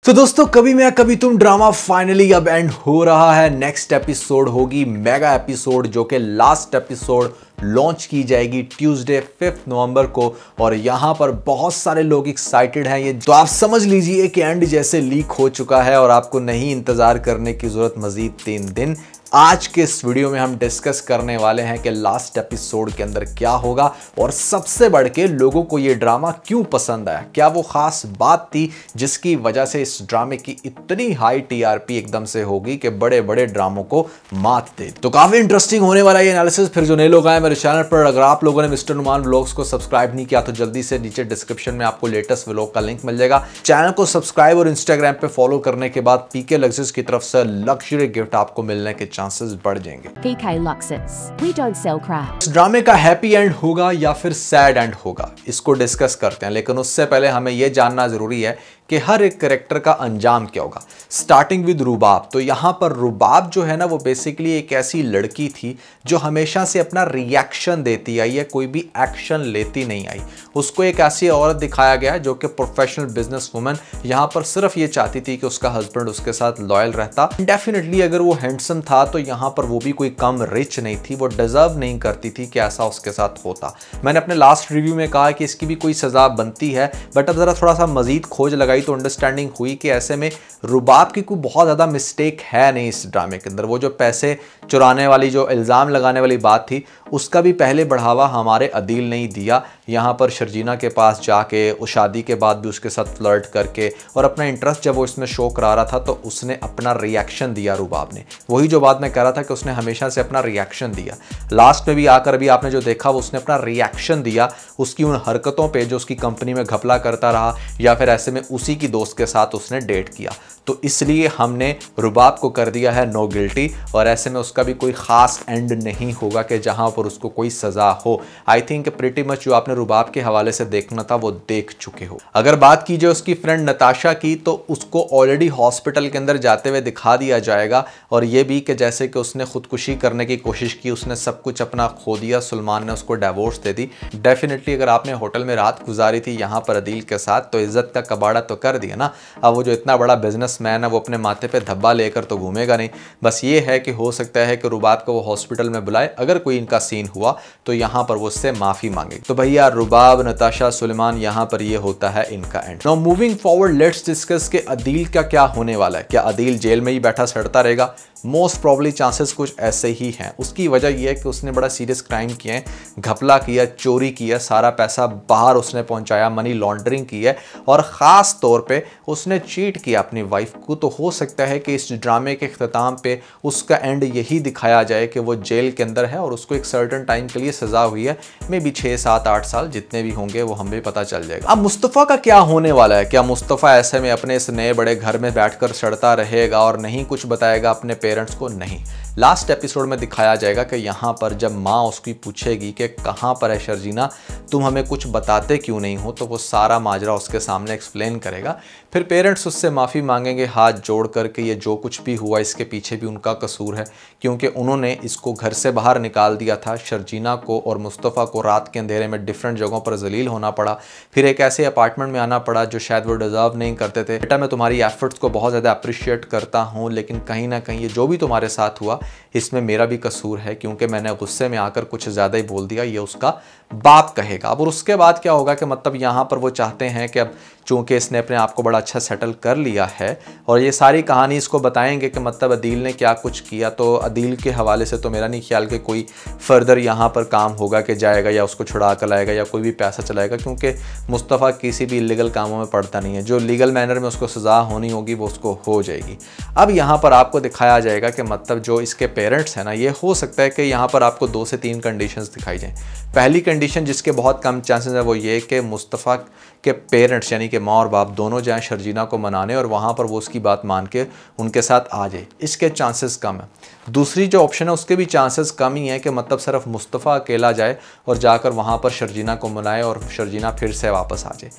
तो दोस्तों कभी मैं कभी तुम ड्रामा फाइनली अब एंड हो रहा है। नेक्स्ट एपिसोड होगी मेगा एपिसोड जो कि लास्ट एपिसोड लॉन्च की जाएगी ट्यूसडे 5 नवंबर को। और यहां पर बहुत सारे लोग एक्साइटेड हैं। ये तो आप समझ लीजिए कि एंड जैसे लीक हो चुका है और आपको नहीं इंतजार करने की जरूरत मजीद 3 दिन। आज के इस वीडियो में हम डिस्कस करने वाले हैं कि लास्ट एपिसोड के अंदर क्या होगा और सबसे बढ़ के लोगों को ये ड्रामा क्यों पसंद आया। क्या वो खास बात थी जिसकी वजह से इस ड्रामे की इतनी हाई टीआरपी एकदम से होगी कि बड़े बड़े ड्रामों को मात दे। तो काफी इंटरेस्टिंग होने वाला ये एनालिसिस। फिर जो नए लोग आए मेरे चैनल पर, अगर आप लोगों ने मिस्टर नुमान व्लॉग्स को सब्सक्राइब नहीं किया तो जल्दी से नीचे डिस्क्रिप्शन में आपको लेटेस्ट व्लॉग का लिंक मिल जाएगा। चैनल को सब्सक्राइब और इंस्टाग्राम पे फॉलो करने के बाद पीके लग्जरीज की तरफ से लग्जरी गिफ्ट आपको मिलने के चांसेस बढ़ जाएंगे। PK Luxus. We don't sell crap. इस ड्रामे का हैप्पी एंड होगा या फिर सैड एंड होगा, इसको डिस्कस करते हैं। लेकिन उससे पहले हमें यह जानना जरूरी है कि हर एक कैरेक्टर का अंजाम क्या होगा। स्टार्टिंग विद रुबाब। तो यहां पर रुबाब जो है ना, वो बेसिकली एक ऐसी लड़की थी जो हमेशा से अपना रिएक्शन देती आई है, कोई भी एक्शन लेती नहीं आई। उसको एक ऐसी औरत दिखाया गया है जो कि प्रोफेशनल बिजनेस वुमन, यहां पर सिर्फ ये चाहती थी कि उसका हस्बैंड उसके साथ लॉयल रहता। डेफिनेटली अगर वो हैंडसम था तो यहां पर वो भी कोई कम रिच नहीं थी, वो डिजर्व नहीं करती थी कि ऐसा उसके साथ होता। मैंने अपने लास्ट रिव्यू में कहा कि इसकी भी कोई सजा बनती है, बट अब जरा थोड़ा सा मजीद खोज लगाई तो अंडरस्टैंडिंग हुई कि ऐसे में रुबाब की कोई बहुत ज्यादा मिस्टेक है नहीं इस ड्रामे के अंदर। वो जो पैसे चुराने वाली, जो इल्जाम लगाने वाली बात थी, उसका भी पहले बढ़ावा हमारे अदील नहीं दिया। यहाँ पर शर्जीना के पास जाके उस शादी के बाद भी उसके साथ फ्लर्ट करके और अपना इंटरेस्ट जब वो इसमें शो करा रहा था तो उसने अपना रिएक्शन दिया रुबाब ने। वही जो बात मैं कह रहा था कि उसने हमेशा से अपना रिएक्शन दिया। लास्ट में भी आकर अभी आपने जो देखा वो उसने अपना रिएक्शन दिया उसकी उन हरकतों पे जो उसकी कंपनी में घपला करता रहा या फिर ऐसे में उसी की दोस्त के साथ उसने डेट किया। तो इसलिए हमने रुबाब को कर दिया है नो गिल्टी और ऐसे में उसका भी कोई खास एंड नहीं होगा कि जहां पर उसको कोई सजा हो। आई थिंक प्रीटी मच जो आपने रुबाब के हवाले से देखना था वो देख चुके हो। अगर बात कीजिए उसकी फ्रेंड नताशा की, तो उसको ऑलरेडी हॉस्पिटल के अंदर जाते हुए दिखा दिया जाएगा और ये भी कि जैसे कि उसने खुदकुशी करने की कोशिश की, उसने सब कुछ अपना खो दिया, सुलेमान ने उसको डिवोर्स दे दी। डेफिनेटली अगर आपने होटल में रात गुजारी थी यहाँ पर अदील के साथ तो इज्जत का कबाड़ा तो कर दिया ना। अब वो जो इतना बड़ा बिजनेसमैन है वो अपने माथे पे धब्बा लेकर तो घूमेगा नहीं। बस ये है कि हो सकता है कि रुबाब को वो हॉस्पिटल में बुलाए, अगर कोई इनका सीन हुआ तो यहाँ पर वो उससे माफी मांगे। तो भैया रुबाब, नताशा, सुलेमान, यहाँ पर ये होता है इनका and. Now moving forward let's discuss के अदील का क्या होने वाला है। क्या अदील जेल में ही बैठा सड़ता रहेगा? मोस्ट प्रॉब्ली चांसेस कुछ ऐसे ही हैं। उसकी वजह यह है कि उसने बड़ा सीरियस क्राइम किया है, घपला किया, चोरी किया, सारा पैसा बाहर उसने पहुंचाया, मनी लॉन्ड्रिंग की है और ख़ास तौर पे उसने चीट किया अपनी वाइफ को। तो हो सकता है कि इस ड्रामे के अख्ताम पे उसका एंड यही दिखाया जाए कि वो जेल के अंदर है और उसको एक सर्टन टाइम के लिए सज़ा हुई है, मे बी 6, 7, 8 साल जितने भी होंगे वो हमें पता चल जाएगा। अब मुस्तफ़ा का क्या होने वाला है? क्या मुस्तफ़ा ऐसे में अपने इस नए बड़े घर में बैठकर सड़ता रहेगा और नहीं कुछ बताएगा अपने पेरेंट्स को? नहीं। लास्ट एपिसोड में दिखाया जाएगा कि यहाँ पर जब माँ उसकी पूछेगी कि कहाँ पर है शर्जीना, तुम हमें कुछ बताते क्यों नहीं हो, तो वो सारा माजरा उसके सामने एक्सप्लेन करेगा। फिर पेरेंट्स उससे माफ़ी मांगेंगे हाथ जोड़ कर के ये जो कुछ भी हुआ इसके पीछे भी उनका कसूर है क्योंकि उन्होंने इसको घर से बाहर निकाल दिया था। शर्जीना को और मुस्तफ़ा को रात के अंधेरे में डिफरेंट जगहों पर जलील होना पड़ा, फिर एक ऐसे अपार्टमेंट में आना पड़ा जो शायद वो डिज़र्व नहीं करते थे। बेटा मैं तुम्हारी एफर्ट्स को बहुत ज़्यादा अप्रिशिएट करता हूँ, लेकिन कहीं ना कहीं ये जो भी तुम्हारे साथ हुआ इसमें मेरा भी कसूर है क्योंकि मैंने गुस्से में आकर कुछ ज़्यादा ही बोल दिया, ये उसका बाप कहेगा। अब और उसके बाद क्या होगा कि मतलब यहाँ पर वो चाहते हैं कि अब चूँकि इसने अपने आप को बड़ा अच्छा सेटल कर लिया है और ये सारी कहानी इसको बताएंगे कि मतलब अदील ने क्या कुछ किया। तो अदील के हवाले से तो मेरा नहीं ख्याल कि कोई फर्दर यहाँ पर काम होगा कि जाएगा या उसको छुड़ा कर लाएगा या कोई भी पैसा चलाएगा क्योंकि मुस्तफ़ा किसी भी इलीगल कामों में पड़ता नहीं है। जो लीगल मैनर में उसको सज़ा होनी होगी वो उसको हो जाएगी। अब यहाँ पर आपको दिखाया जाएगा कि मतलब जो इसके पेरेंट्स हैं ना, ये हो सकता है कि यहाँ पर आपको 2 से 3 कंडीशंस दिखाई जाएँ। पहली कंडीशन जिसके बहुत कम चांसेस है वो ये कि मुस्तफ़ा के पेरेंट्स यानी कि माँ और बाप दोनों जाएं शर्जीना को मनाने और वहाँ पर वो उसकी बात मान के उनके साथ आ जाए, इसके चांसेस कम है। दूसरी जो ऑप्शन है उसके भी चांसेस कम ही है कि मतलब सिर्फ मुस्तफ़ा अकेला जाए और जाकर वहाँ पर शर्जीना को मनाए और शर्जीना फिर से वापस आ जाए।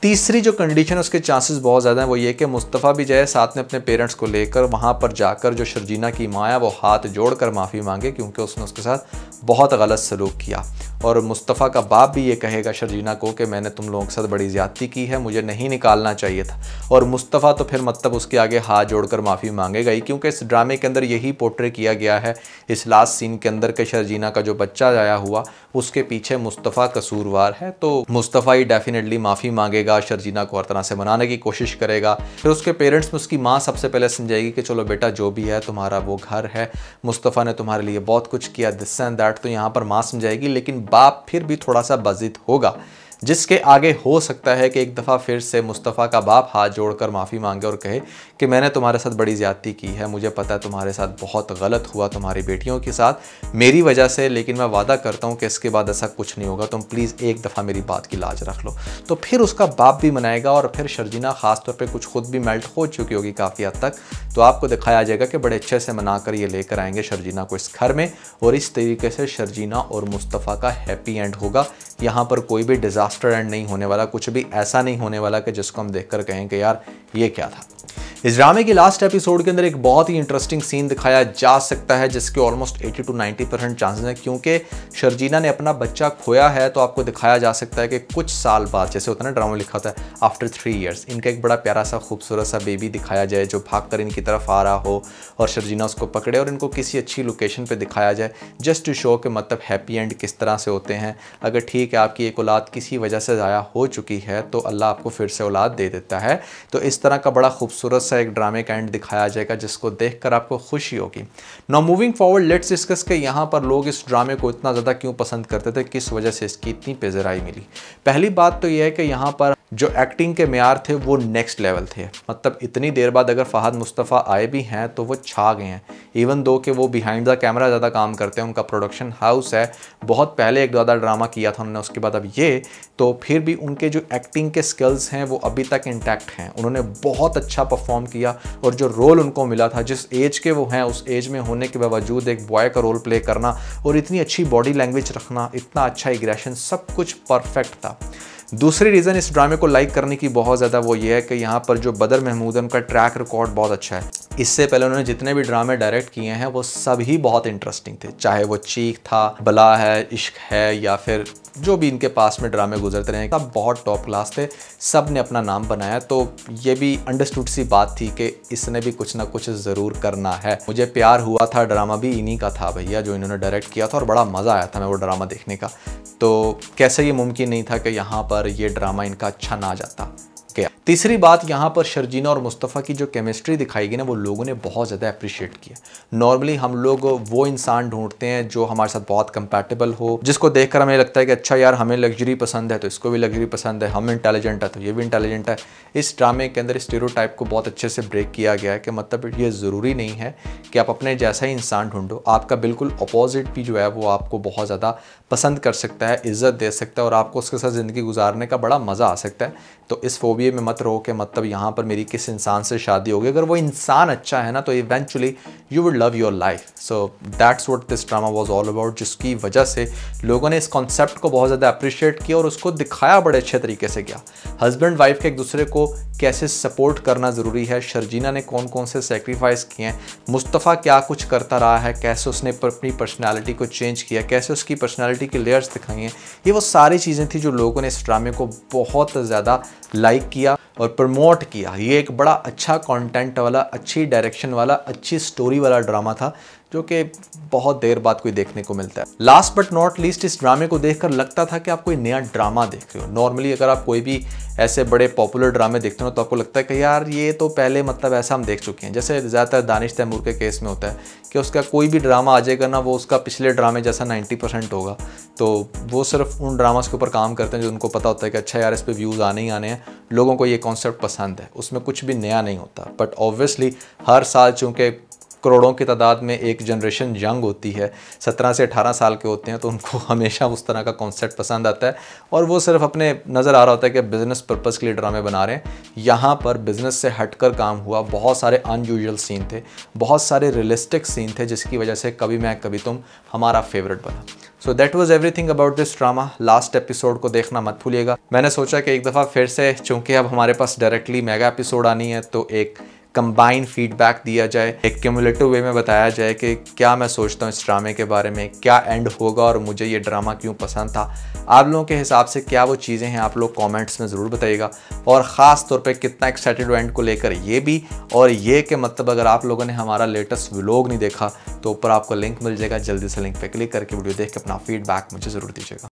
तीसरी जो कंडीशन है उसके चांसेस बहुत ज़्यादा हैं, वो ये कि मुस्तफ़ा भी जाए साथ में अपने पेरेंट्स को लेकर, वहाँ पर जाकर जो शर्जीना की माँ है वो हाथ जोड़कर माफ़ी मांगे क्योंकि उसने उसके साथ बहुत गलत सलूक किया। और मुस्तफ़ा का बाप भी ये कहेगा शर्जीना को कि मैंने तुम लोगों के साथ बड़ी ज़्यादती की है, मुझे नहीं निकालना चाहिए था। और मुस्तफ़ा तो फिर मतलब उसके आगे हाथ जोड़कर माफ़ी मांगेगा ही, क्योंकि इस ड्रामे के अंदर यही पोर्ट्रे किया गया है इस लास्ट सीन के अंदर के शर्जीना का जो बच्चा आया हुआ उसके पीछे मुस्तफ़ा कसूरवार है। तो मुस्तफ़ा ही डेफिनेटली माफ़ी मांगेगा, शर्जीना को हर तरह से मनाने की कोशिश करेगा। फिर उसके पेरेंट्स में उसकी माँ सबसे पहले समझाएगी कि चलो बेटा जो भी है तुम्हारा वो घर है, मुस्तफ़ा ने तुम्हारे लिए बहुत कुछ किया, दिस एंड दैट। तो यहाँ पर माँ समझाएगी, लेकिन बाप फिर भी थोड़ा सा बज़िद होगा, जिसके आगे हो सकता है कि एक दफ़ा फिर से मुस्तफ़ा का बाप हाथ जोड़कर माफ़ी मांगे और कहे कि मैंने तुम्हारे साथ बड़ी ज़्यादती की है, मुझे पता है तुम्हारे साथ बहुत गलत हुआ तुम्हारी बेटियों के साथ मेरी वजह से, लेकिन मैं वादा करता हूँ कि इसके बाद ऐसा कुछ नहीं होगा, तुम प्लीज़ एक दफ़ा मेरी बात की लाज रख लो। तो फिर उसका बाप भी मनाएगा और फिर शर्जीना ख़ास तौर पर कुछ खुद भी मेल्ट हो चुकी होगी काफ़ी हद तक, तो आपको दिखाया जाएगा कि बड़े अच्छे से मनाकर ये लेकर आएंगे शर्जीना को इस घर में, और इस तरीके से शर्जीना और मुस्तफ़ा का हैप्पी एंड होगा। यहाँ पर कोई भी डिज़ास्टर एंड नहीं होने वाला, कुछ भी ऐसा नहीं होने वाला कि जिसको हम देखकर कहें कि यार ये क्या था। इस ड्रामे की लास्ट एपिसोड के अंदर एक बहुत ही इंटरेस्टिंग सीन दिखाया जा सकता है जिसके ऑलमोस्ट 80 to 90% चांसेस हैं, क्योंकि शर्जीना ने अपना बच्चा खोया है। तो आपको दिखाया जा सकता है कि कुछ साल बाद, जैसे होता है ना ड्रामा में लिखा होता है आफ्टर 3 years, इनका एक बड़ा प्यारा सा खूबसूरत सा बेबी दिखाया जाए जो भागकर इनकी तरफ आ रहा हो और शर्जीना उसको पकड़े और इनको किसी अच्छी लोकेशन पर दिखाया जाए, जस्ट टू शो कि मतलब हैप्पी एंड किस तरह से होते हैं। अगर ठीक है आपकी एक औलाद किसी वजह से ज़ाया हो चुकी है तो अल्लाह आपको फिर से औलाद दे देता है। तो इस तरह का बड़ा खूबसूरत एक ड्रामे का एंड दिखाया जाएगा जिसको देखकर आपको खुशी होगी। Now moving forward let's discuss कि यहाँ पर लोग इस ड्रामे को इतना ज़्यादा क्यों पसंद करते थे, किस वजह से इसकी इतनी पेज़राई मिली। पहली बात तो यह है कि यहाँ पर जो एक्टिंग के मेयार थे वो नेक्स्ट लेवल थे। मतलब इतनी देर बाद अगर फ़हद मुस्तफ़ा आए भी हैं तो वो छा गए हैं, इवन दो कि वो बिहाइंड द कैमरा ज़्यादा काम करते हैं, उनका प्रोडक्शन हाउस है, बहुत पहले एक ज़्यादा ड्रामा किया था उन्होंने, उसके बाद अब ये, तो फिर भी उनके जो एक्टिंग के स्किल्स हैं वो अभी तक इंटैक्ट हैं। उन्होंने बहुत अच्छा परफॉर्म किया और जो रोल उनको मिला था, जिस एज के वो हैं उस एज में होने के बावजूद एक बॉय का रोल प्ले करना और इतनी अच्छी बॉडी लैंग्वेज रखना, इतना अच्छा एग्रेशन, सब कुछ परफेक्ट था। दूसरी रीज़न इस ड्रामे को लाइक करने की बहुत ज़्यादा वो ये है कि यहाँ पर जो बदर महमूद है उनका ट्रैक रिकॉर्ड बहुत अच्छा है। इससे पहले उन्होंने जितने भी ड्रामे डायरेक्ट किए हैं वो सभी बहुत इंटरेस्टिंग थे, चाहे वो चीख था, बला है, इश्क है, या फिर जो भी इनके पास में ड्रामे गुजरते रहे, सब बहुत टॉप क्लास थे, सब ने अपना नाम बनाया। तो ये भी अंडरस्टूड सी बात थी कि इसने भी कुछ ना कुछ ज़रूर करना है। मुझे प्यार हुआ था ड्रामा भी इन्हीं का था भैया, जो इन्होंने डायरेक्ट किया था, और बड़ा मज़ा आया था मैं वो ड्रामा देखने का। तो कैसे ये मुमकिन नहीं था कि यहाँ पर ये ड्रामा इनका अच्छा ना जाता। तीसरी बात, यहाँ पर शर्जीना और मुस्तफ़ा की जो केमिस्ट्री दिखाई गई ना वो लोगों ने बहुत ज़्यादा अप्रिशिएट किया। नॉर्मली हम लोग वो इंसान ढूंढते हैं जो हमारे साथ बहुत कंपैटिबल हो, जिसको देखकर हमें लगता है कि अच्छा यार हमें लग्जरी पसंद है तो इसको भी लग्जरी पसंद है, हम इंटेलिजेंट है तो ये भी इंटेलिजेंट है। इस ड्रामे के अंदर स्टीरियोटाइप को बहुत अच्छे से ब्रेक किया गया है कि मतलब ये ज़रूरी नहीं है कि आप अपने जैसा ही इंसान ढूंढो, आपका बिल्कुल अपोजिट भी जो है वो आपको बहुत ज़्यादा पसंद कर सकता है, इज़्ज़त दे सकता है और आपको उसके साथ ज़िंदगी गुजारने का बड़ा मज़ा आ सकता है। तो इस फोबिया में मत रहो कि मतलब यहाँ पर मेरी किस इंसान से शादी होगी, अगर वो इंसान अच्छा है ना तो eventually you would love your life. So that's what this drama was all about, जिसकी वजह से लोगों ने इस कॉन्सेप्ट को बहुत ज़्यादा अप्रिशिएट किया और उसको दिखाया बड़े अच्छे तरीके से गया। हस्बैंड वाइफ के एक दूसरे को कैसे सपोर्ट करना ज़रूरी है, शर्जीना ने कौन कौन से सेक्रीफाइस किए हैं, मुस्तफ़ा क्या कुछ करता रहा है, कैसे उसने अपनी पर्सनैलिटी को चेंज किया, कैसे उसकी पर्सनैलिटी की लेयर्स दिखाई हैं, ये वो सारी चीज़ें थी जो लोगों ने इस ड्रामे को बहुत ज़्यादा लाइक किया और प्रमोट किया। ये एक बड़ा अच्छा कंटेंट वाला, अच्छी डायरेक्शन वाला, अच्छी स्टोरी वाला ड्रामा था जो कि बहुत देर बाद कोई देखने को मिलता है। लास्ट बट नॉट लीस्ट, इस ड्रामे को देखकर लगता था कि आप कोई नया ड्रामा देख रहे हो। नॉर्मली अगर आप कोई भी ऐसे बड़े पॉपुलर ड्रामे देखते हो तो आपको लगता है कि यार ये तो पहले मतलब ऐसा हम देख चुके हैं। जैसे ज़्यादातर दानिश तैमूर के केस में होता है कि उसका कोई भी ड्रामा आ जाएगा ना वो उसका पिछले ड्रामे जैसा 90% होगा। तो वो सिर्फ उन ड्रामास के ऊपर काम करते हैं जो उनको पता होता है कि अच्छा यार इस पे व्यूज़ आने ही आने हैं, लोगों को ये कॉन्सेप्ट पसंद है, उसमें कुछ भी नया नहीं होता। बट ऑब्वियसली हर साल चूँकि करोड़ों की तादाद में एक जनरेशन यंग होती है, 17 से 18 साल के होते हैं, तो उनको हमेशा उस तरह का कॉन्सेप्ट पसंद आता है और वो सिर्फ अपने नज़र आ रहा होता है कि बिज़नेस पर्पज़ के लिए ड्रामे बना रहे हैं। यहाँ पर बिज़नेस से हटकर काम हुआ, बहुत सारे अनयूजुअल सीन थे, बहुत सारे रियलिस्टिक सीन थे, जिसकी वजह से कभी मैं कभी तुम हमारा फेवरेट बना। So that was everything about this drama. Last episode को देखना मत भूलिएगा। मैंने सोचा कि एक दफ़ा फिर से, चूँकि अब हमारे पास डायरेक्टली मेगा एपिसोड आनी है, तो एक कंबाइन फीडबैक दिया जाए, एक क्यूमुलेटिव वे में बताया जाए कि क्या मैं सोचता हूँ इस ड्रामे के बारे में, क्या एंड होगा और मुझे ये ड्रामा क्यों पसंद था। आप लोगों के हिसाब से क्या वो चीज़ें हैं, आप लोग कमेंट्स में ज़रूर बताइएगा। और ख़ास तौर पे कितना एक्साइटेड हो एंड को लेकर ये भी, और ये कि मतलब अगर आप लोगों ने हमारा लेटेस्ट व्लॉग नहीं देखा तो ऊपर आपको लिंक मिल जाएगा, जल्दी से लिंक पे क्लिक करके वीडियो देख के अपना फीडबैक मुझे ज़रूर दीजिएगा।